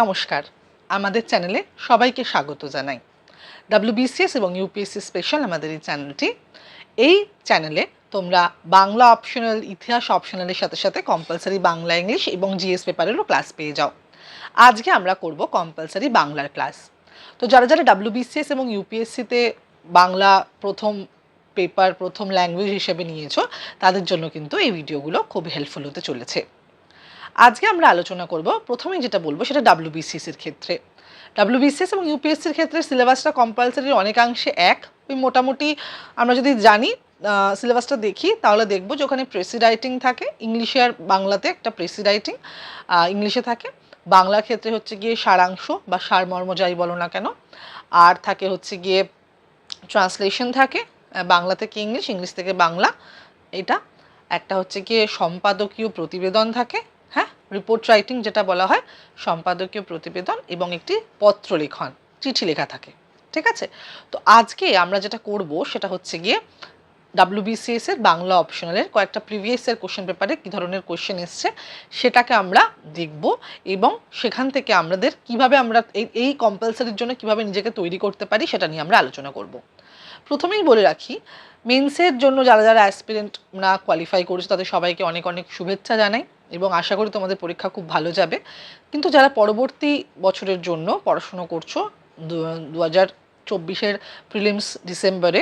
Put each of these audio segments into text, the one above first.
নমস্কার, আমাদের চ্যানেলে সবাইকে স্বাগত জানাই। WBCS এবং UPSC স্পেশাল আমাদের এই চ্যানেলটি। এই চ্যানেলে তোমরা বাংলা অপশনাল, ইতিহাস অপশনালের সাথে সাথে কম্পালসারি বাংলা, ইংলিশ এবং জিএস পেপারেরও ক্লাস পেয়ে যাও। আজকে আমরা করব কম্পালসারি বাংলার ক্লাস। তো যারা যারা WBCS এবং UPSCতে বাংলা প্রথম পেপার, প্রথম ল্যাঙ্গুয়েজ হিসেবে নিয়েছো, তাদের জন্য কিন্তু এই ভিডিওগুলো খুব হেল্পফুল হতে চলেছে। আজকে আমরা আলোচনা করব, প্রথমেই যেটা বলবো সেটা WBCS-এর ক্ষেত্রে। WBCS এবং UPSC-র ক্ষেত্রে সিলেবাসটা কম্পালসারি অনেকাংশে এক। ওই মোটামুটি আমরা যদি জানি, সিলেবাসটা দেখি, তাহলে দেখব যে ওখানে প্রেসি রাইটিং থাকে, ইংলিশে আর বাংলাতে একটা প্রেসি রাইটিং ইংলিশে থাকে। বাংলার ক্ষেত্রে হচ্ছে গিয়ে সারাংশ বা সারমর্ম যাই বলো না কেন, আর থাকে হচ্ছে গিয়ে ট্রান্সলেশন থাকে, বাংলা থেকে ইংলিশ, ইংলিশ থেকে বাংলা। এটা একটা হচ্ছে গিয়ে সম্পাদকীয় প্রতিবেদন থাকে, হ্যাঁ, রিপোর্ট রাইটিং যেটা বলা হয়, সম্পাদকীয় প্রতিবেদন, এবং একটি পত্র লেখন, চিঠি লেখা থাকে। ঠিক আছে, তো আজকে আমরা যেটা করব সেটা হচ্ছে গিয়ে WBCS-এর বাংলা অপশনালের কয়েকটা প্রিভিয়াস ইয়ার কোশ্চেন পেপারে কী ধরনের কোশ্চেন এসছে সেটাকে আমরা দেখব, এবং সেখান থেকে আমাদের কিভাবে আমরা এই কম্পালসারির জন্য কিভাবে নিজেকে তৈরি করতে পারি সেটা নিয়ে আমরা আলোচনা করব। প্রথমেই বলে রাখি, মেন্সের জন্য যারা যারা অ্যাসপিরেন্ট না কোয়ালিফাই করেছে তাদের সবাইকে অনেক অনেক শুভেচ্ছা জানাই, এবং আশা করি তোমাদের পরীক্ষা খুব ভালো যাবে। কিন্তু যারা পরবর্তী বছরের জন্য পড়াশুনো করছো, 2024-এর প্রিলিমস ডিসেম্বরে,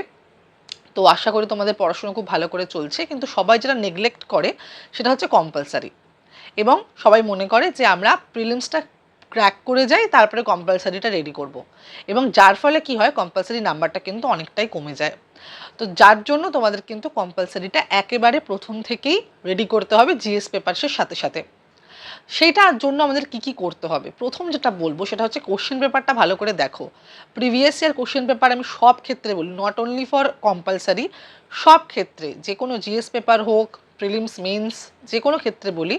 তো আশা করি তোমাদের পড়াশুনো খুব ভালো করে চলছে। কিন্তু সবাই যেটা নেগলেক্ট করে সেটা হচ্ছে কম্পালসারি, এবং সবাই মনে করে যে আমরা প্রিলিমসটা ক্র্যাক করে যাই, তারপরে কম্পালসারিটা রেডি করব, এবং যার ফলে কি হয়, কম্পালসারি নাম্বারটা কিন্তু অনেকটাই কমে যায়। তো যার জন্য তোমাদের কিন্তু কম্পালসারিটা একেবারে প্রথম থেকেই রেডি করতে হবে জিএস পেপারসের সাথে সাথে। সেইটার জন্য আমাদের কি কি করতে হবে, প্রথম যেটা বলবো সেটা হচ্ছে কোশ্চেন পেপারটা ভালো করে দেখো। প্রিভিয়াস ইয়ার কোশ্চেন পেপার আমি সব ক্ষেত্রে বলি, নট অনলি ফর কম্পালসারি, সব ক্ষেত্রে, যে কোনো জিএস পেপার হোক, প্রিলিমস, মেন্স, যে কোনো ক্ষেত্রে বলি,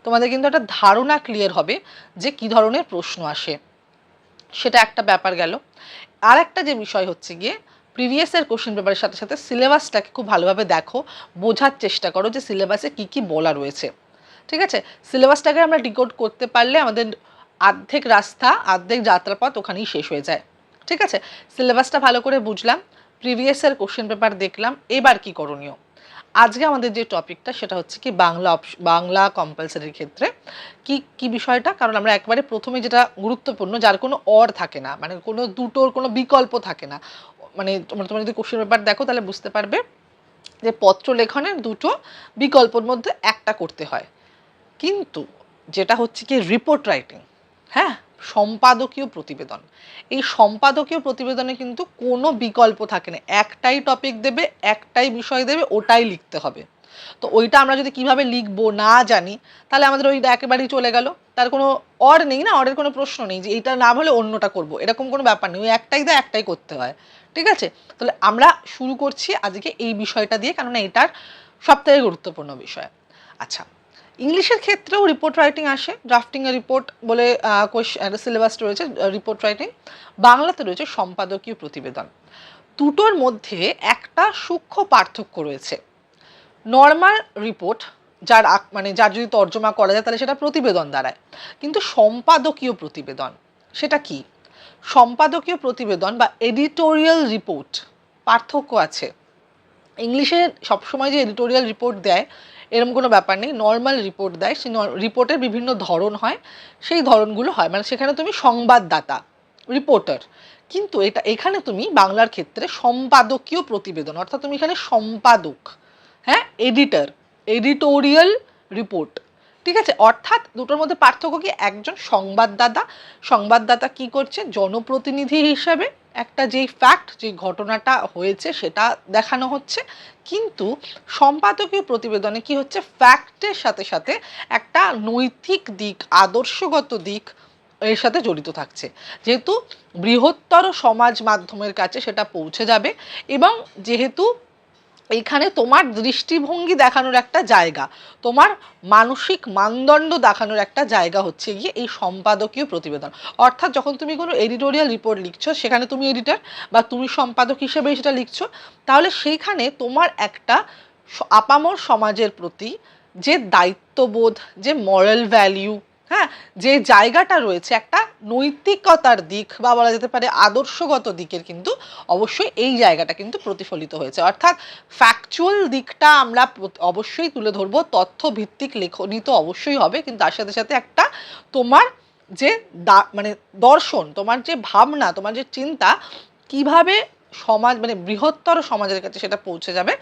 তোমাদের কিন্তু একটা ধারণা ক্লিয়ার হবে যে কী ধরনের প্রশ্ন আসে। সেটা একটা ব্যাপার গেল। আর একটা যে বিষয় হচ্ছে গিয়ে, প্রিভিয়াস ইয়ার কোশ্চেন পেপারের সাথে সাথে সিলেবাসটাকে খুব ভালোভাবে দেখো, বোঝার চেষ্টা করো যে সিলেবাসে কী কী বলা রয়েছে। ঠিক আছে, সিলেবাসটাকে আমরা ডিকোড করতে পারলে আমাদের অর্ধেক রাস্তা, অর্ধেক যাত্রাপথ ওখানেই শেষ হয়ে যায়। ঠিক আছে, সিলেবাসটা ভালো করে বুঝলাম, প্রিভিয়াস ইয়ার কোশ্চেন পেপার দেখলাম, এবার কি করণীয়। আজকে আমাদের যে টপিকটা সেটা হচ্ছে কি বাংলা কম্পালসারির ক্ষেত্রে কি কি বিষয়টা, কারণ আমরা একবারে প্রথমে যেটা গুরুত্বপূর্ণ, যার কোনো অর থাকে না, মানে কোনো দুটোর কোনো বিকল্প থাকে না। মানে তোমরা যদি কোশ্চেন পেপার দেখো তাহলে বুঝতে পারবে যে পত্র লেখনের দুটো বিকল্পের মধ্যে একটা করতে হয়। কিন্তু যেটা হচ্ছে কি রিপোর্ট রাইটিং, হ্যাঁ, সম্পাদকীয় প্রতিবেদন, এই সম্পাদকীয় প্রতিবেদনে কিন্তু কোনো বিকল্প থাকে না, একটাই টপিক দেবে, একটাই বিষয় দেবে, ওটাই লিখতে হবে। তো ওইটা আমরা যদি কিভাবে লিখবো না জানি, তাহলে আমাদের ওই একেবারেই চলে গেল, তার কোনো অর নেই না, অরের কোনো প্রশ্ন নেই যে এইটা না হলে অন্যটা করব, এরকম কোনো ব্যাপার নেই, ওই একটাই দেয়, একটাই করতে হয়। ঠিক আছে, তাহলে আমরা শুরু করছি আজকে এই বিষয়টা দিয়ে, কেননা এটার সবথেকে গুরুত্বপূর্ণ বিষয়। আচ্ছা, ইংলিশের ক্ষেত্রেও রিপোর্ট রাইটিং আসে, ড্রাফটিং এ রিপোর্ট বলে সিলেবাস রয়েছে রিপোর্ট রাইটিং। বাংলাতে রয়েছে সম্পাদকীয় প্রতিবেদন। দুটোর মধ্যে একটা সূক্ষ্ম পার্থক্য রয়েছে। নর্মাল রিপোর্ট, যার যদি তর্জমা করা যায় তাহলে সেটা প্রতিবেদন দাঁড়ায়, কিন্তু সম্পাদকীয় প্রতিবেদন সেটা কি? সম্পাদকীয় প্রতিবেদন বা এডিটোরিয়াল রিপোর্ট, পার্থক্য আছে। ইংলিশে সবসময় যে এডিটোরিয়াল রিপোর্ট দেয় এরকম কোনো ব্যাপার নেই, নর্মাল রিপোর্ট দেয়। সেই রিপোর্টের বিভিন্ন ধরন হয়, সেই ধরনগুলো হয়, মানে সেখানে তুমি সংবাদদাতা, রিপোর্টার, কিন্তু এখানে তুমি বাংলার ক্ষেত্রে সম্পাদকীয় প্রতিবেদন, অর্থাৎ তুমি এখানে সম্পাদক, হ্যাঁ, এডিটর, এডিটোরিয়াল রিপোর্ট। ঠিক আছে, অর্থাৎ দুটোর মধ্যে পার্থক্য কি, একজন সংবাদদাতা কি করছে, জনপ্রতিনিধি হিসাবে একটা যেই ফ্যাক্ট, যে ঘটনাটা হয়েছে সেটা দেখানো হচ্ছে, কিন্তু সম্পাদকীয় প্রতিবেদনে কি হচ্ছে, ফ্যাক্টের সাথে সাথে একটা নৈতিক দিক, আদর্শগত দিক এর সাথে জড়িত থাকছে, যেহেতু বৃহত্তর সমাজ মাধ্যমের কাছে সেটা পৌঁছে যাবে, এবং যেহেতু এইখানে তোমার দৃষ্টিভঙ্গি দেখানোর একটা জায়গা, তোমার মানসিক মানদণ্ড দেখানোর একটা জায়গা হচ্ছে গিয়ে এই সম্পাদকীয় প্রতিবেদন। অর্থাৎ যখন তুমি কোনো এডিটোরিয়াল রিপোর্ট লিখছো, সেখানে তুমি এডিটর বা তুমি সম্পাদক হিসেবে সেটা লিখছো, তাহলে সেইখানে তোমার একটা আপামর সমাজের প্রতি যে দায়িত্ববোধ, যে মরাল ভ্যালিউ, হ্যাঁ, যে জায়গাটা রয়েছে একটা নৈতিকতার দিক বা বলা যেতে পারে আদর্শগত দিকের কিন্তু অবশ্যই এই জায়গাটা কিন্তু প্রতিফলিত হয়েছে। অর্থাৎ ফ্যাকচুয়াল দিকটা আমরা অবশ্যই তুলে ধরবো, তথ্য ভিত্তিক লেখনী তো অবশ্যই হবে, কিন্তু তার সাথে সাথে একটা তোমার যে মানে দর্শন, তোমার যে ভাবনা, তোমার যে চিন্তা, কিভাবে সমাজ মানে বৃহত্তর সমাজের কাছে সেটা পৌঁছে যাবে,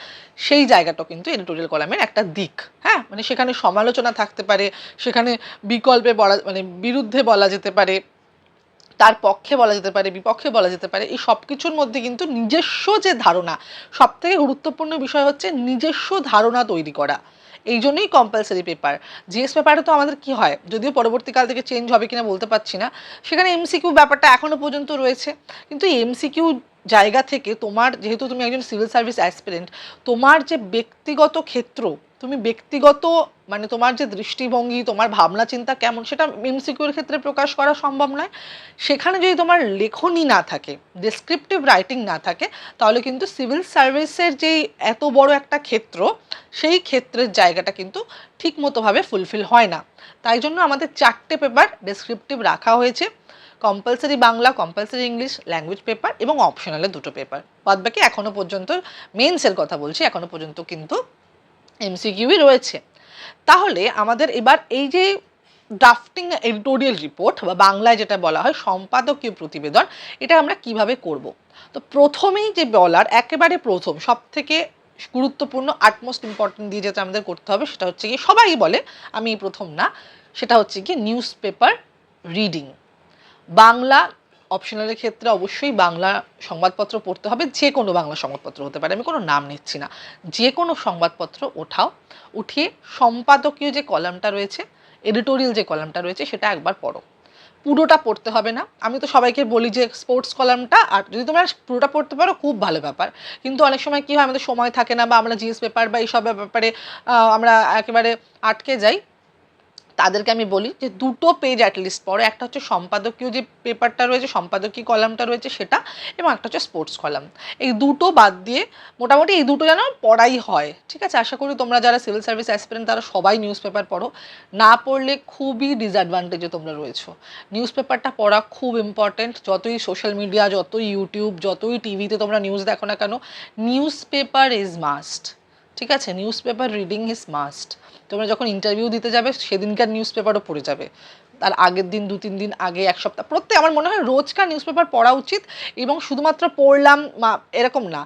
সেই জায়গাটাও কিন্তু এডিটোরিয়াল কলামের একটা দিক। হ্যাঁ, মানে সেখানে সমালোচনা থাকতে পারে, সেখানে বিকল্পে বলা মানে বিরুদ্ধে বলা যেতে পারে, তার পক্ষে বলা যেতে পারে, বিপক্ষে বলা যেতে পারে। এই সব কিছুর মধ্যে কিন্তু নিজস্ব যে ধারণা, সব থেকে গুরুত্বপূর্ণ বিষয় হচ্ছে নিজস্ব ধারণা তৈরি করা। এই জন্যই কম্পালসারি পেপার। জিএস পেপারে তো আমাদের কি হয়, যদিও পরবর্তীকাল থেকে চেঞ্জ হবে কিনা বলতে পারছি না, সেখানে এমসিকিউ ব্যাপারটা এখনো পর্যন্ত রয়েছে। কিন্তু এমসিকিউ জায়গা থেকে তোমার, যেহেতু তুমি একজন সিভিল সার্ভিস অ্যাসপিরেন্ট, তোমার যে ব্যক্তিগত ক্ষেত্র, তুমি ব্যক্তিগত মানে তোমার যে দৃষ্টিভঙ্গি, তোমার ভাবনা চিন্তা কেমন, সেটা এমসিকিউর ক্ষেত্রে প্রকাশ করা সম্ভব নয়। সেখানে যদি তোমার লেখনী না থাকে, ডেসক্রিপটিভ রাইটিং না থাকে, তাহলে কিন্তু সিভিল সার্ভিসের যেই এত বড় একটা ক্ষেত্র, সেই ক্ষেত্রের জায়গাটা কিন্তু ঠিকমতোভাবে ফুলফিল হয় না। তাই জন্য আমাদের 4টে পেপার ডেসক্রিপটিভ রাখা হয়েছে, compulsory Bangla, compulsory English, language paper এবং অপশনালের 2টো পেপার। বাদ বাকি এখনও পর্যন্ত, মেন্সের কথা বলছি, এখনও পর্যন্ত কিন্তু এমসিকিউই রয়েছে। তাহলে আমাদের এবার এই যে ড্রাফটিং এডিটোরিয়াল রিপোর্ট বা বাংলায় যেটা বলা হয় সম্পাদকীয় প্রতিবেদন, এটা আমরা কিভাবে করব। তো প্রথমেই যে বলার একেবারে প্রথম সব থেকে গুরুত্বপূর্ণ আটমোস্ট ইম্পর্টেন্ট দিয়ে যেটা আমাদের করতে হবে, সেটা হচ্ছে কি, সবাই বলে, আমি প্রথম না, সেটা হচ্ছে কি নিউজ পেপার রিডিং। বাংলা অপশনালের ক্ষেত্রে অবশ্যই বাংলা সংবাদপত্র পড়তে হবে, যে কোনো বাংলা সংবাদপত্র হতে পারে, আমি কোনো নাম নিচ্ছি না, যে কোনো সংবাদপত্র ওঠাও, উঠিয়ে সম্পাদকীয় যে কলামটা রয়েছে, এডিটোরিয়াল যে কলামটা রয়েছে, সেটা একবার পড়ো। পুরোটা পড়তে হবে না, আমি তো সবাইকে বলি যে স্পোর্টস কলামটা, আর যদি তোমরা পুরোটা পড়তে পারো খুব ভালো ব্যাপার। কিন্তু অনেক সময় কী হয়, আমাদের সময় থাকে না, বা আমরা জিএস পেপার বা এইসব ব্যাপারে আমরা একেবারে আটকে যাই। তাদেরকে আমি বলি যে 2টো পেজ অ্যাটলিস্ট পড়ো। একটা হচ্ছে সম্পাদকীয় যে পেপারটা রয়েছে, সম্পাদকীয় কলামটা রয়েছে সেটা, এবং একটা হচ্ছে স্পোর্টস কলাম। এই 2টো বাদ দিয়ে মোটামুটি এই 2টো যেন পড়াই হয়, ঠিক আছে? আশা করি তোমরা যারা সিভিল সার্ভিস অ্যাসপিরেন্ট তারা সবাই নিউজ পেপার পড়ো। না পড়লে খুবই ডিসঅ্যাডভান্টেজে তোমরা রয়েছো। নিউজ পেপারটা পড়া খুব ইম্পর্টেন্ট। যতই সোশ্যাল মিডিয়া, যতই ইউটিউব, যতই টিভিতে তোমরা নিউজ দেখো না কেন, নিউজ পেপার ইজ মাস্ট, ঠিক আছে? News paper reading is must. তোমরা যখন ইন্টারভিউ দিতে যাবে সেদিনকার নিউজ পেপারও পড়ে যাবে, তার আগের দিন, 2-3 দিন আগে, এক সপ্তাহ, আমার মনে হয় রোজকার নিউজ পেপার পড়া উচিত। এবং শুধুমাত্র পড়লাম এরকম না,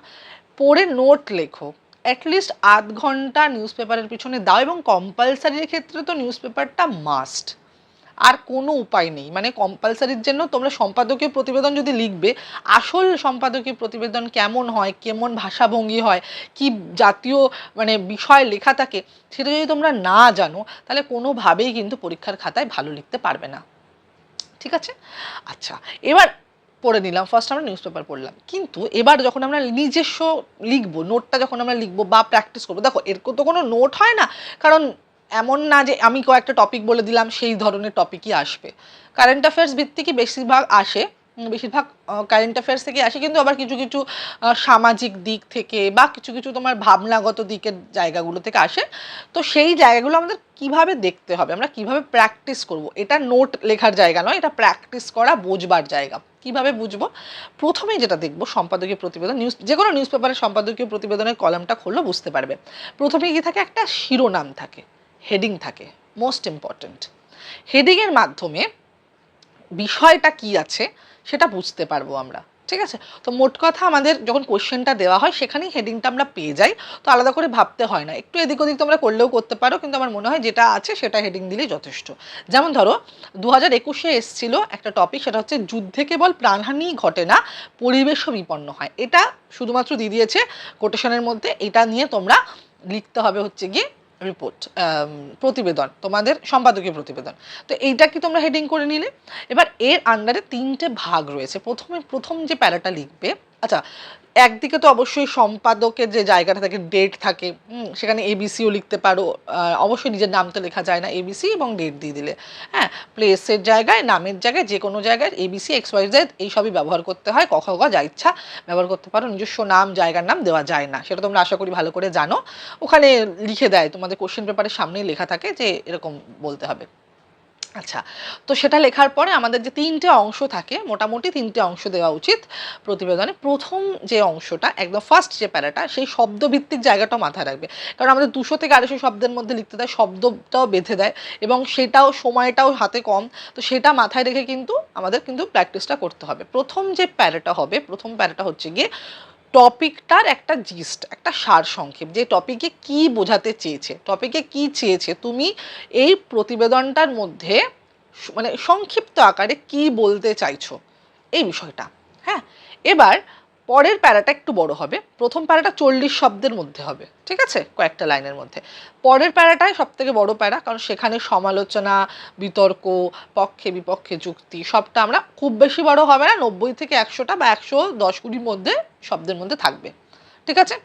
পড়ে নোট লেখো। অ্যাটলিস্ট আধ ঘন্টা নিউজ পেপারের পিছনে দাও, এবং কম্পালসারির ক্ষেত্রে তো নিউজ পেপারটা মাস্ট, আর কোনো উপায় নেই। মানে কম্পালসারির জন্য তোমরা সম্পাদকীয় প্রতিবেদন যদি লিখবে, আসল সম্পাদকীয় প্রতিবেদন কেমন হয়, কেমন ভাষাভঙ্গি হয়, কি জাতীয় মানে বিষয় লেখা থাকে, সেটা যদি তোমরা না জানো, তাহলে কোনোভাবেই কিন্তু পরীক্ষার খাতায় ভালো লিখতে পারবে না, ঠিক আছে? আচ্ছা, এবার পড়ে নিলাম, ফার্স্ট আমরা নিউজ পেপার পড়লাম, কিন্তু এবার যখন আমরা নিজস্ব লিখবো, নোটটা যখন আমরা লিখবো বা প্র্যাকটিস করবো, দেখো এর তো কোনো নোট হয় না, কারণ এমন না যে আমি কয়েকটা টপিক বলে দিলাম সেই ধরনের টপিকই আসবে। কারেন্ট অ্যাফেয়ার্স ভিত্তিকই বেশিরভাগ আসে, বেশিরভাগ কারেন্ট অ্যাফেয়ার্স থেকে আসে, কিন্তু আবার কিছু কিছু সামাজিক দিক থেকে বা কিছু কিছু তোমার ভাবনাগত দিকের জায়গাগুলো থেকে আসে। তো সেই জায়গাগুলো আমাদের কিভাবে দেখতে হবে, আমরা কিভাবে প্র্যাকটিস করব, এটা নোট লেখার জায়গা নয়, এটা প্র্যাকটিস করা, বোঝবার জায়গা। কিভাবে বুঝবো? প্রথমেই যেটা দেখবো, সম্পাদকীয় প্রতিবেদন, যে কোনো নিউজ পেপারের সম্পাদকীয় প্রতিবেদনের কলামটা খুললো, বুঝতে পারবে প্রথমেই কি থাকে, একটা শিরোনাম থাকে, হেডিং থাকে, মোস্ট ইম্পর্টেন্ট। হেডিংয়ের মাধ্যমে বিষয়টা কি আছে সেটা বুঝতে পারবো আমরা, ঠিক আছে? তো মোট কথা, আমাদের যখন কোশ্চেনটা দেওয়া হয় সেখানেই হেডিংটা আমরা পেয়ে যাই, তো আলাদা করে ভাবতে হয় না। একটু এদিক ওদিক তোমরা করলেও করতে পারো, কিন্তু আমার মনে হয় যেটা আছে সেটা হেডিং দিলেই যথেষ্ট। যেমন ধরো 2021-এ এসেছিল একটা টপিক, সেটা হচ্ছে যুদ্ধে কেবল প্রাণহানি ঘটে না, পরিবেশও বিপন্ন হয়। এটা শুধুমাত্র দিয়ে দিয়েছে কোটেশনের মধ্যে, এটা নিয়ে তোমরা লিখতে হবে হচ্ছে গিয়ে রিপোর্ট, প্রতিবেদন, তোমাদের সম্পাদকীয় প্রতিবেদন। তো এইটা কি তোমরা হেডিং করে নিলে। এবার এর আন্ডারে 3টে ভাগ রয়েছে। প্রথম যে প্যারাটা লিখবে, আচ্ছা, একদিকে তো অবশ্যই সম্পাদকের যে জায়গাটা থাকে, ডেট থাকে, সেখানে এবিসিও লিখতে পারো, অবশ্যই নিজের নাম তো লেখা যায় না, এবিসি এবং ডেট দিয়ে দিলে, হ্যাঁ, প্লেসের জায়গায়, নামের জায়গায়, যে কোনো জায়গায় এবিসি XYZ এইসবই ব্যবহার করতে হয়। ক খ গ যা ইচ্ছা ব্যবহার করতে পারো, নিজস্ব নাম, জায়গার নাম দেওয়া যায় না, সেটা তোমরা আশা করি ভালো করে জানো। ওখানে লিখে দেয়, তোমাদের কোশ্চেন পেপারের সামনেই লেখা থাকে যে এরকম বলতে হবে। আচ্ছা, তো সেটা লেখার পরে আমাদের যে ৩টে অংশ থাকে, মোটামুটি ৩টে অংশ দেওয়া উচিত প্রতিবেদনে। প্রথম যে অংশটা একদম ফার্স্ট যে প্যারাটা, সেই শব্দভিত্তিক জায়গাটাও মাথায় রাখবে, কারণ আমাদের ২০০ থেকে ২৫০ শব্দের মধ্যে লিখতে দেয়, শব্দটাও বেঁধে দেয় এবং সেটাও সময়টাও হাতে কম। তো সেটা মাথায় রেখে কিন্তু আমাদের কিন্তু প্র্যাকটিসটা করতে হবে। প্রথম যে প্যারাটা হবে, প্রথম প্যারাটা হচ্ছে গিয়ে টপিকটার একটা জিস্ট, একটা সার সংক্ষেপ, যে টপিকে কি বোঝাতে চেয়েছে, টপিকে কি চেয়েছে তুমি এই প্রতিবেদনটার মধ্যে, মানে সংক্ষিপ্ত আকারে কি বলতে চাইছো এই বিষয়টা। হ্যাঁ, এবার পরের প্যারাটা একটু বড় হবে। প্রথম প্যারাটা 40 শব্দের মধ্যে হবে, ঠিক আছে, কয়েকটা লাইনের মধ্যে। পরের প্যারাটাই সব থেকে বড় প্যারা, কারণ সেখানে সমালোচনা, বিতর্ক, পক্ষে বিপক্ষে যুক্তি, সবটা আমরা, খুব বেশি বড় হবে না, 90 থেকে 100টা বা 110-20 মধ্যে শব্দের মধ্যে থাকবে, ঠিক আছে।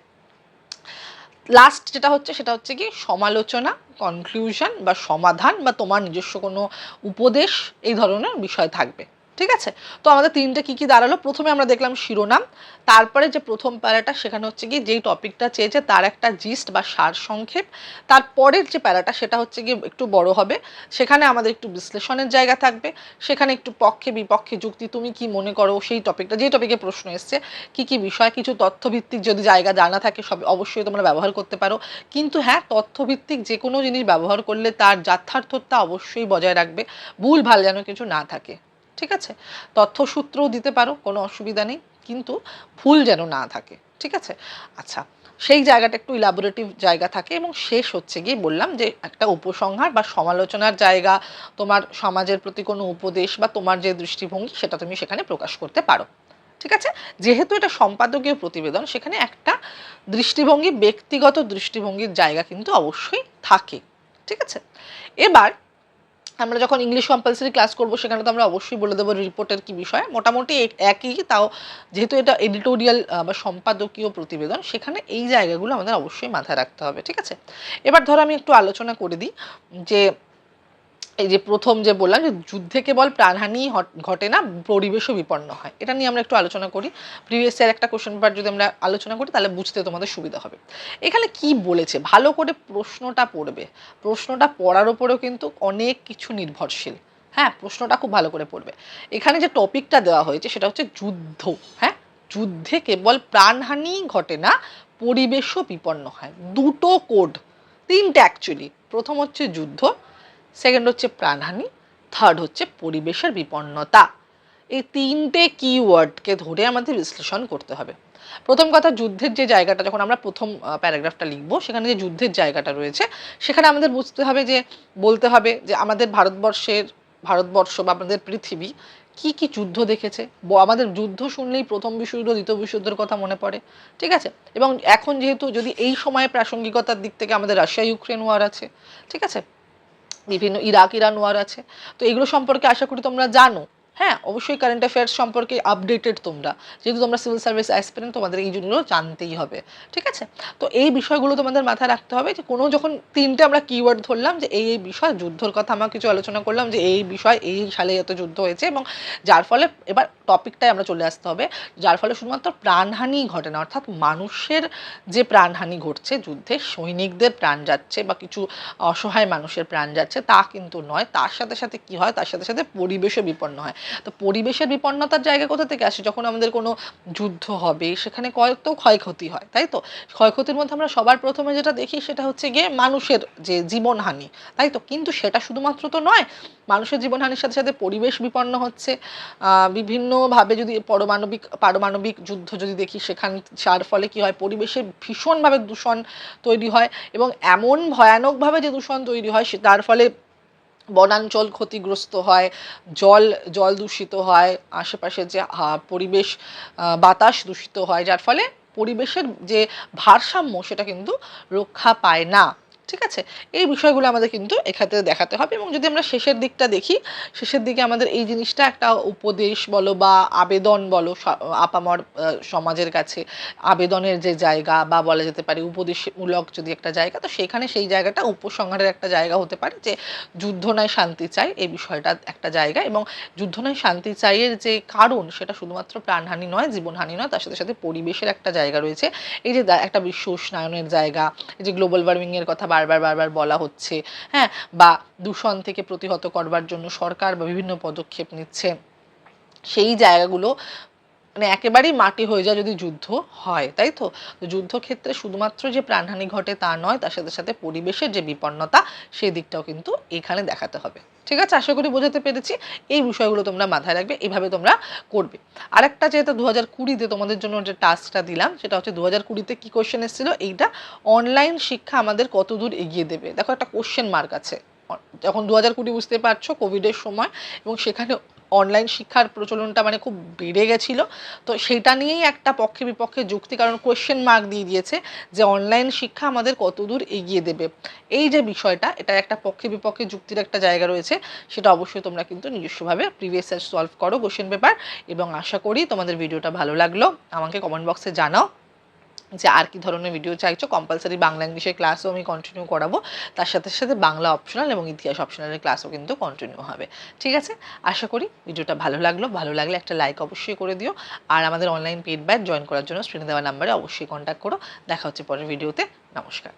লাস্ট যেটা হচ্ছে সেটা হচ্ছে কি সমালোচনা, কনক্লুশন বা সমাধান বা তোমার নিজস্ব কোনো উপদেশ, এই ধরনের বিষয় থাকবে, ঠিক আছে। তো আমাদের 3টে কি কি দাঁড়ালো, প্রথমে আমরা দেখলাম শিরোনাম, তারপরে যে প্রথম প্যারাটা সেখানে হচ্ছে কি যেই টপিকটা চেয়েছে তার একটা জিস্ট বা সার সংক্ষেপ, তারপরের যে প্যারাটা সেটা হচ্ছে কি একটু বড় হবে, সেখানে আমাদের একটু বিশ্লেষণের জায়গা থাকবে, সেখানে একটু পক্ষে বিপক্ষে যুক্তি, তুমি কি মনে করো সেই টপিকটা, যেই টপিকে প্রশ্ন এসছে কি কি বিষয়, কিছু তথ্যভিত্তিক যদি জায়গা জানা থাকে সব অবশ্যই তোমরা ব্যবহার করতে পারো। কিন্তু হ্যাঁ, তথ্যভিত্তিক যে কোনো জিনিস ব্যবহার করলে তার যথার্থতা অবশ্যই বজায় রাখবে, ভুল ভাল যেন কিছু না থাকে, ঠিক আছে। তথ্যসূত্রও দিতে পারো, কোনো অসুবিধা নেই, কিন্তু ভুল যেন না থাকে, ঠিক আছে। আচ্ছা, সেই জায়গাটা একটু ইলাবোরেটিভ জায়গা থাকে। এবং শেষ হচ্ছে গিয়ে বললাম যে একটা উপসংহার বা সমালোচনার জায়গা, তোমার সমাজের প্রতি কোনো উপদেশ বা তোমার যে দৃষ্টিভঙ্গি সেটা তুমি সেখানে প্রকাশ করতে পারো, ঠিক আছে। যেহেতু এটা সম্পাদকীয় প্রতিবেদন, সেখানে একটা দৃষ্টিভঙ্গি, ব্যক্তিগত দৃষ্টিভঙ্গির জায়গা কিন্তু অবশ্যই থাকে, ঠিক আছে। এবার আমরা যখন ইংলিশ কম্পালসারি ক্লাস করব সেখানে তো আমরা অবশ্যই বলে দেবো রিপোর্টের কি বিষয়, মোটামুটি একই, তাও যেহেতু এটা এডিটোরিয়াল বা সম্পাদকীয় প্রতিবেদন, সেখানে এই জায়গাগুলো আমাদের অবশ্যই মাথায় রাখতে হবে, ঠিক আছে। এবার ধরো আমি একটু আলোচনা করে দিই যে এই যে প্রথম যে বললাম যে যুদ্ধে কেবল প্রাণহানি ঘটে না, পরিবেশও বিপন্ন হয়, এটা নিয়ে আমরা একটু আলোচনা করি। প্রিভিয়াস ইয়ার একটা কোশ্চেন পেপার যদি আমরা আলোচনা করি তাহলে বুঝতে তোমাদের সুবিধা হবে। এখানে কি বলেছে ভালো করে প্রশ্নটা পড়বে, প্রশ্নটা পড়ার উপরেও কিন্তু অনেক কিছু নির্ভরশীল। হ্যাঁ, প্রশ্নটা খুব ভালো করে পড়বে। এখানে যে টপিকটা দেওয়া হয়েছে সেটা হচ্ছে যুদ্ধ। হ্যাঁ, যুদ্ধে কেবল প্রাণহানি ঘটে না, পরিবেশও বিপন্ন হয়। দুটো কোড, তিনটে অ্যাকচুয়ালি, প্রথম হচ্ছে যুদ্ধ, সেকেন্ড হচ্ছে প্রাণহানি, থার্ড হচ্ছে পরিবেশের বিপন্নতা। এই তিনটে কিওয়ার্ডকে ধরে আমাদের বিশ্লেষণ করতে হবে। প্রথম কথা, যুদ্ধের যে জায়গাটা, যখন আমরা প্রথম প্যারাগ্রাফটা লিখবো সেখানে যে যুদ্ধের জায়গাটা রয়েছে সেখানে আমাদের বুঝতে হবে যে, বলতে হবে যে আমাদের ভারতবর্ষ বা আমাদের পৃথিবী কি কি যুদ্ধ দেখেছে। আমাদের যুদ্ধ শুনলেই প্রথম বিশ্বযুদ্ধ, দ্বিতীয় বিশ্বযুদ্ধের কথা মনে পড়ে, ঠিক আছে। এবং এখন যেহেতু যদি এই সময়ে প্রাসঙ্গিকতার দিক থেকে আমাদের রাশিয়া ইউক্রেন ওয়ার আছে, ঠিক আছে, বিভিন্ন ইরাক ইরান ওয়ার আছে, তো এগুলো সম্পর্কে আশা করি তোমরা জানো। হ্যাঁ, অবশ্যই কারেন্ট অ্যাফেয়ার্স সম্পর্কে আপডেটেড তোমরা, যেহেতু তোমরা সিভিল সার্ভিস অ্যাসপিরেন্ট, তোমাদের এই জিনিসগুলো জানতেই হবে, ঠিক আছে। তো এই বিষয়গুলো তোমাদের মাথায় রাখতে হবে যে কোনো যখন তিনটে আমরা কিওয়ার্ড ধরলাম যে এই বিষয়, যুদ্ধর কথা আমরা কিছু আলোচনা করলাম যে এই বিষয় এই সালে এত যুদ্ধ হয়েছে, এবং যার ফলে এবার টপিকটায় আমরা চলে আসতে হবে, যার ফলে শুধুমাত্র প্রাণহানি ঘটে না, অর্থাৎ মানুষের যে প্রাণহানি ঘটছে যুদ্ধে, সৈনিকদের প্রাণ যাচ্ছে বা কিছু অসহায় মানুষের প্রাণ যাচ্ছে তা কিন্তু নয়, তার সাথে সাথে কি হয়, তার সাথে সাথে পরিবেশও বিপন্ন হয়। তো পরিবেশের বিপন্নতার জায়গা কোথা থেকে আসে, যখন আমাদের কোনো যুদ্ধ হবে সেখানে কত ক্ষয়ক্ষতি হয়, তাই তো। ক্ষয়ক্ষতির মধ্যে আমরা সবার প্রথমে যেটা দেখি সেটা হচ্ছে গিয়ে মানুষের যে জীবনহানি, তাই তো। কিন্তু সেটা শুধুমাত্র তো নয়, মানুষের জীবনহানির সাথে সাথে পরিবেশ বিপন্ন হচ্ছে। বিভিন্নভাবে যদি পারমাণবিক যুদ্ধ যদি দেখি, যার ফলে কি হয়, পরিবেশে ভীষণভাবে দূষণ তৈরি হয়, এবং এমন ভয়ানকভাবে যে দূষণ তৈরি হয় তার ফলে বনাঞ্চল ক্ষতিগ্রস্ত হয়, জল দূষিত হয়, আশেপাশে যে পরিবেশ, বাতাস দূষিত হয়, যার ফলে পরিবেশের যে ভারসাম্য সেটা কিন্তু রক্ষা পায় না, ঠিক আছে। এই বিষয়গুলো আমাদের কিন্তু এখানে দেখাতে হবে। এবং যদি আমরা শেষের দিকটা দেখি, শেষের দিকে আমাদের এই জিনিসটা একটা উপদেশ বলো বা আবেদন বলো, আপামর সমাজের কাছে আবেদনের যে জায়গা, বা বলা যেতে পারে উপদেশমূলক যদি একটা জায়গা, তো সেখানে সেই জায়গাটা উপসংহারের একটা জায়গা হতে পারে যে যুদ্ধ নয় শান্তি চাই, এই বিষয়টা একটা জায়গা। এবং যুদ্ধ নয় শান্তি চাইয়ের যে কারণ সেটা শুধুমাত্র প্রাণহানি নয়, জীবনহানি নয়, তার সাথে সাথে পরিবেশের একটা জায়গা রয়েছে। এই যে একটা বিশ্ব উষ্ণায়নের জায়গা, এই যে গ্লোবাল ওয়ার্মিংয়ের কথা বারবার বারবার বলা হচ্ছে, হ্যাঁ, বা দূষণ থেকে প্রতিহত করবার জন্য সরকার বা বিভিন্ন পদক্ষেপ নিচ্ছে, সেই জায়গাগুলো মানে একেবারেই মাটি হয়ে যায় যদি যুদ্ধ হয়, তাই তো? যুদ্ধক্ষেত্রে শুধুমাত্র যে প্রাণহানি ঘটে তা নয়, তার সাথে সাথে পরিবেশের যে বিপন্নতা সেই দিকটাও কিন্তু এখানে দেখাতে হবে। ঠিক আছে, আশা করি বোঝাতে পেরেছি। এই বিষয়গুলো তোমরা মাথায় রাখবে, এভাবে তোমরা করবে। আরেকটা যেহেতু 2020-তে তোমাদের জন্য যে টাস্কটা দিলাম সেটা হচ্ছে 2020-তে কি কোশ্চেন এসেছিল, এইটা অনলাইন শিক্ষা আমাদের কতদূর এগিয়ে দেবে। দেখো একটা কোশ্চেন মার্ক আছে, যখন 2020 বুঝতে পারছো কোভিডের সময়, এবং সেখানে অনলাইন শিক্ষার প্রচলনটা মানে খুব বেড়ে গেছিলো। তো সেটা নিয়েই একটা পক্ষে বিপক্ষে যুক্তি, কারণ কোয়েশ্চেন মার্ক দিয়ে দিয়েছে যে অনলাইন শিক্ষা আমাদের কতদূর এগিয়ে দেবে। এই যে বিষয়টা, এটা একটা পক্ষে বিপক্ষে যুক্তির একটা জায়গা রয়েছে, সেটা অবশ্যই তোমরা কিন্তু নিজস্বভাবে প্রিভিয়াস ইয়ার সলভ করো কোয়েশ্চেন পেপার। এবং আশা করি তোমাদের ভিডিওটা ভালো লাগলো। আমাকে কমেন্ট বক্সে জানাও যে আর কি ধরনের ভিডিও চাইছো। কম্পালসারি বাংলা ইংলিশের ক্লাসও আমি কন্টিনিউ করাবো, তার সাথে সাথে বাংলা অপশনাল এবং ইতিহাস অপশনালের ক্লাসও কিন্তু কন্টিনিউ হবে। ঠিক আছে, আশা করি ভিডিওটা ভালো লাগলো। ভালো লাগলে একটা লাইক অবশ্যই করে দিও, আর আমাদের অনলাইন পেড ব্যাচ জয়েন করার জন্য স্ক্রিনে দেওয়া নাম্বারে অবশ্যই কন্ট্যাক্ট করো। দেখা হচ্ছে পরের ভিডিওতে। নমস্কার।